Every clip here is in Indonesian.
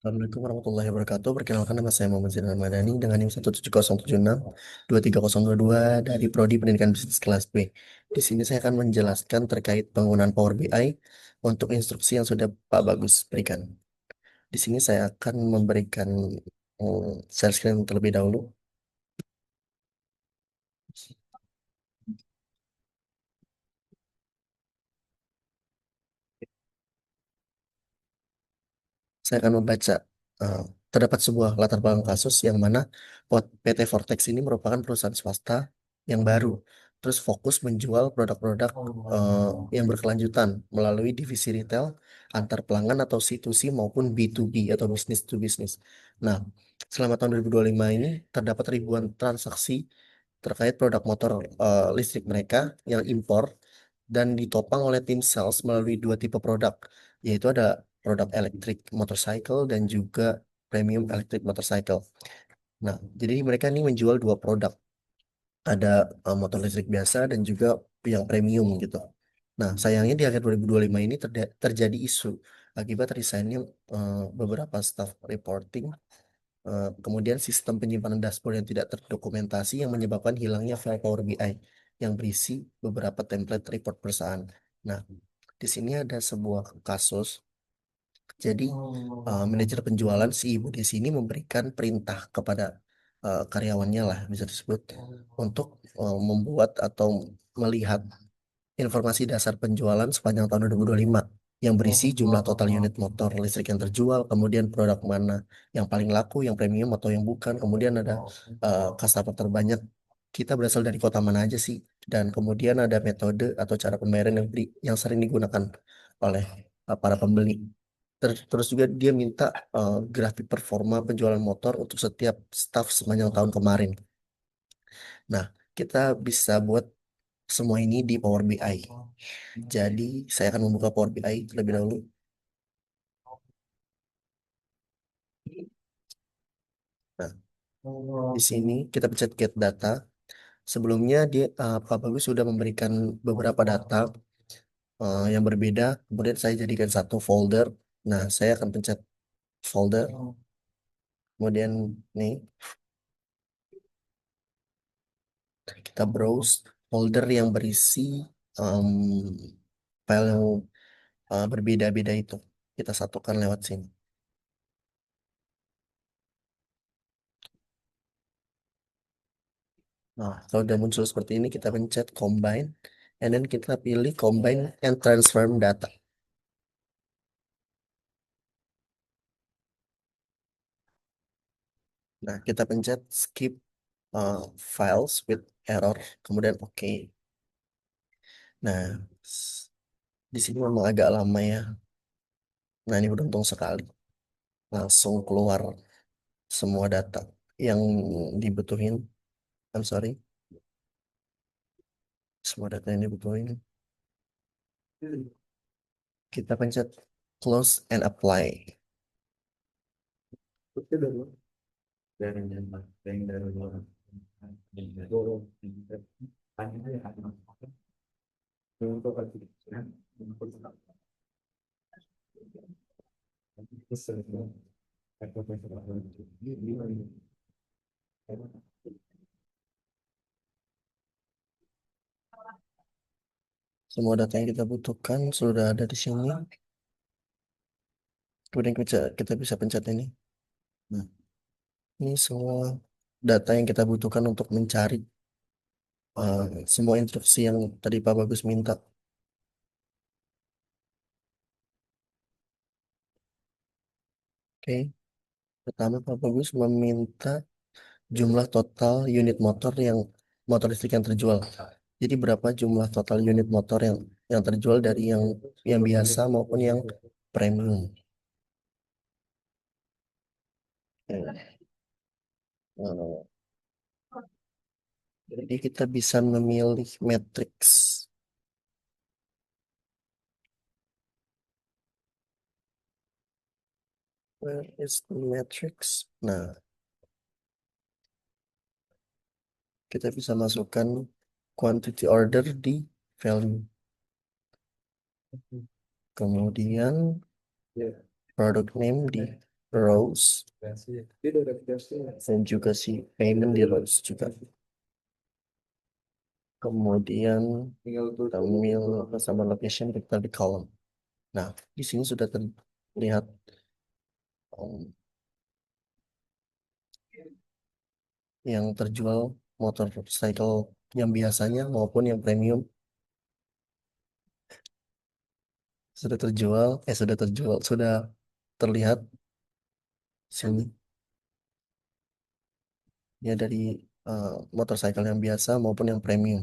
Assalamualaikum warahmatullahi wabarakatuh. Perkenalkan nama saya Muhammad Zainal Madani dengan NIM 17076 23022 dari Prodi Pendidikan Bisnis Kelas B. Di sini saya akan menjelaskan terkait penggunaan Power BI untuk instruksi yang sudah Pak Bagus berikan. Di sini saya akan memberikan share screen terlebih dahulu. Saya akan membaca. eh, Terdapat sebuah latar belakang kasus yang mana PT Vortex ini merupakan perusahaan swasta yang baru, terus fokus menjual produk-produk yang berkelanjutan melalui divisi retail antar pelanggan atau C2C maupun B2B atau business to business. Nah, selama tahun 2025 ini terdapat ribuan transaksi terkait produk motor listrik mereka yang impor dan ditopang oleh tim sales melalui dua tipe produk, yaitu ada produk electric motorcycle dan juga premium electric motorcycle. Nah, jadi mereka ini menjual dua produk, ada motor listrik biasa dan juga yang premium gitu. Nah, sayangnya di akhir 2025 ini terjadi isu akibat resignnya beberapa staff reporting. Kemudian sistem penyimpanan dashboard yang tidak terdokumentasi yang menyebabkan hilangnya file Power BI yang berisi beberapa template report perusahaan. Nah, di sini ada sebuah kasus. Jadi, manajer penjualan si ibu di sini memberikan perintah kepada karyawannya lah, bisa disebut, untuk membuat atau melihat informasi dasar penjualan sepanjang tahun 2025 yang berisi jumlah total unit motor listrik yang terjual, kemudian produk mana yang paling laku, yang premium atau yang bukan, kemudian ada customer terbanyak kita berasal dari kota mana aja sih, dan kemudian ada metode atau cara pembayaran yang sering digunakan oleh para pembeli. Terus juga dia minta grafik performa penjualan motor untuk setiap staff sepanjang tahun kemarin. Nah, kita bisa buat semua ini di Power BI. Jadi, saya akan membuka Power BI terlebih dahulu. Nah, di sini kita pencet get data. Sebelumnya Pak Bagus sudah memberikan beberapa data yang berbeda. Kemudian saya jadikan satu folder. Nah, saya akan pencet folder. Kemudian nih kita browse folder yang berisi em, file yang berbeda-beda itu. Kita satukan lewat sini. Nah, kalau udah muncul seperti ini, kita pencet combine, and then kita pilih combine and transform data. Nah, kita pencet skip files with error, kemudian oke. Nah, di sini memang agak lama ya. Nah, ini beruntung sekali. Langsung keluar semua data yang dibutuhin. I'm sorry, semua data yang dibutuhin. Kita pencet close and apply. Semua data yang kita butuhkan sudah ada di sini. Kemudian kita bisa pencet ini. Nah, ini semua data yang kita butuhkan untuk mencari semua instruksi yang tadi Pak Bagus minta. Oke, pertama Pak Bagus meminta jumlah total unit motor motor listrik yang terjual. Jadi berapa jumlah total unit motor yang terjual dari yang biasa maupun yang premium. Eh, jadi kita bisa memilih matrix. Where is the matrix? Nah, kita bisa masukkan quantity order di value. Kemudian product name di rows, dan juga si payment di rows juga. Kemudian tamil sama location kita di column. Nah, di sini sudah terlihat um, yang terjual motorcycle yang biasanya maupun yang premium sudah terlihat sini ya dari motorcycle yang biasa maupun yang premium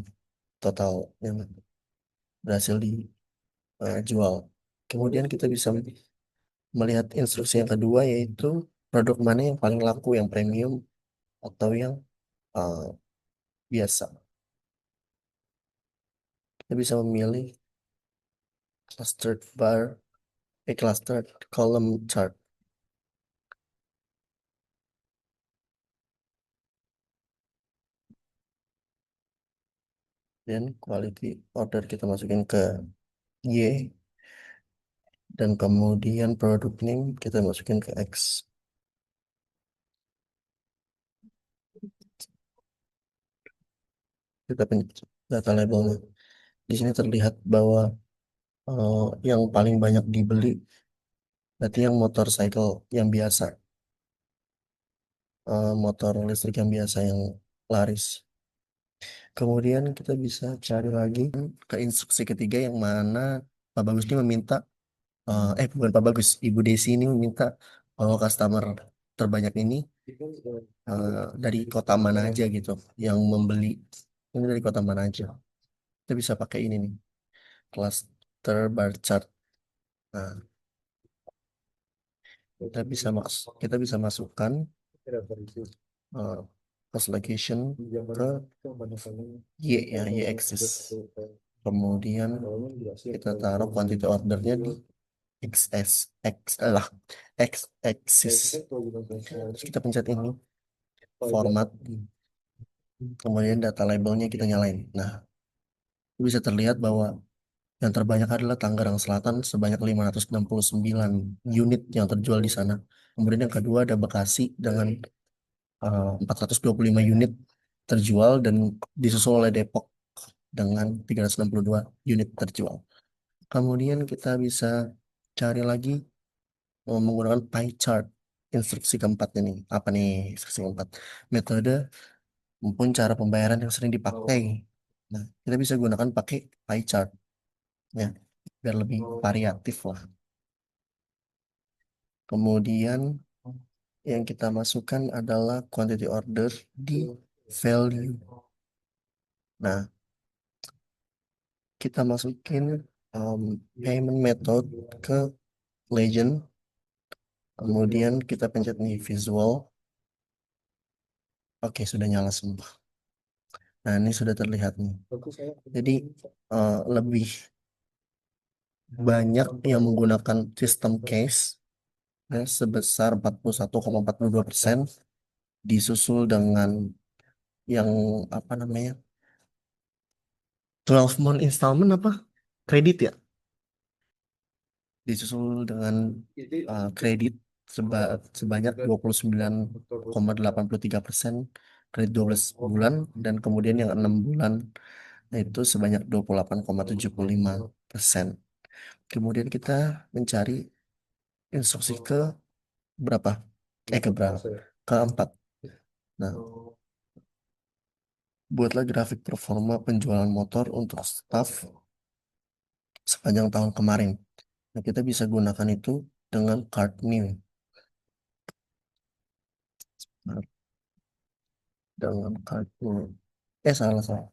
total yang berhasil dijual. Kemudian kita bisa melihat instruksi yang kedua yaitu produk mana yang paling laku, yang premium atau yang uh, biasa. Kita bisa memilih clustered bar, clustered column chart. Dan quality order kita masukin ke Y, dan kemudian product name kita masukin ke X. Kita pencet data labelnya. Di sini terlihat bahwa yang paling banyak dibeli berarti yang motorcycle yang biasa, motor listrik yang biasa yang laris. Kemudian kita bisa cari lagi ke instruksi ketiga yang mana Pak Bagus ini meminta, bukan Pak Bagus, Ibu Desi ini meminta bahwa customer terbanyak ini dari kota mana aja gitu yang membeli. Ini dari kota mana aja. Kita bisa pakai ini nih, cluster bar chart. Nah, kita bisa masukkan uh, post location ke Y ya, Y axis. Kemudian kita taruh quantity ordernya di XS, X lah, X axis. Terus kita pencet ini, format. Kemudian data labelnya kita nyalain. Nah, bisa terlihat bahwa yang terbanyak adalah Tangerang Selatan sebanyak 569 unit yang terjual di sana. Kemudian yang kedua ada Bekasi dengan 425 unit terjual, dan disusul oleh Depok dengan 362 unit terjual. Kemudian kita bisa cari lagi menggunakan pie chart. Instruksi keempat ini apa nih? Instruksi keempat, metode maupun cara pembayaran yang sering dipakai. Nah, kita bisa gunakan pakai pie chart ya, biar lebih variatif lah. Kemudian yang kita masukkan adalah quantity order di value. Nah, kita masukin um, payment method ke legend. Kemudian kita pencet nih visual. Oke, sudah nyala semua. Nah, ini sudah terlihat nih. Jadi lebih banyak yang menggunakan sistem case ya, sebesar 41,42%, disusul dengan yang apa namanya, 12 month installment apa? Kredit ya? Disusul dengan kredit sebanyak 29,83%, kredit 12 bulan, dan kemudian yang 6 bulan itu sebanyak 28,75%. Kemudian kita mencari instruksi ke berapa? Ke berapa? Keempat. Nah, buatlah grafik performa penjualan motor untuk staff sepanjang tahun kemarin. Nah, kita bisa gunakan itu dengan card new. Nah, dengan card new. Salah salah.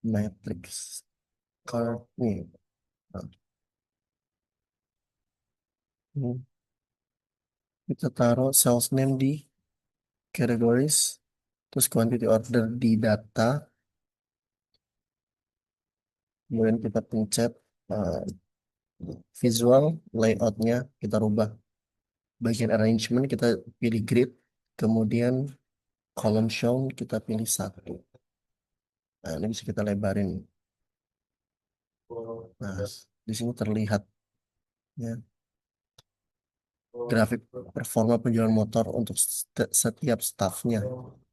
Matrix card new. Nah, ini kita taruh sales name di categories, terus quantity order di data, kemudian kita pencet uh, visual layoutnya, kita rubah bagian arrangement, kita pilih grid, kemudian column show kita pilih satu. Nah, ini bisa kita lebarin. Nah, di sini terlihat ya. grafik performa penjualan motor untuk setiap staffnya.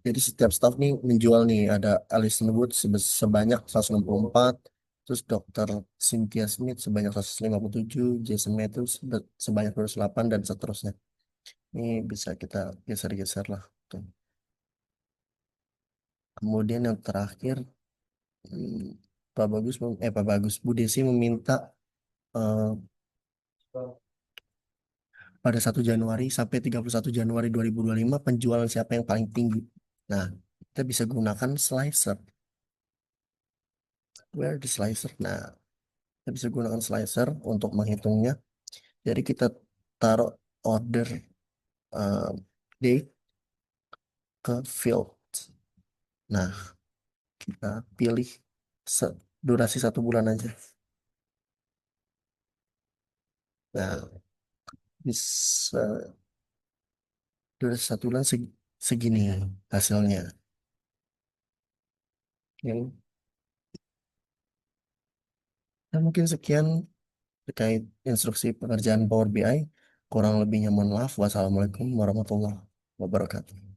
Jadi setiap staff nih menjual nih ada Alison Wood sebanyak 164, terus Dr. Cynthia Smith sebanyak 157, Jason Matthews sebanyak 208 dan seterusnya. Ini bisa kita geser-geser lah. Tuh. Kemudian yang terakhir, hmm, Pak Bagus, Bu Desi meminta eh, pada 1 Januari sampai 31 Januari 2025 penjualan siapa yang paling tinggi. Nah, kita bisa gunakan slicer. Where the slicer? Nah, kita bisa gunakan slicer untuk menghitungnya. Jadi kita taruh order eh, date ke field. Nah, kita pilih durasi 1 bulan aja. Nah, bisa durasi 1 bulan segini hasilnya. Yang mungkin sekian terkait instruksi pengerjaan Power BI. Kurang lebihnya mohon maaf. Wassalamualaikum warahmatullahi wabarakatuh.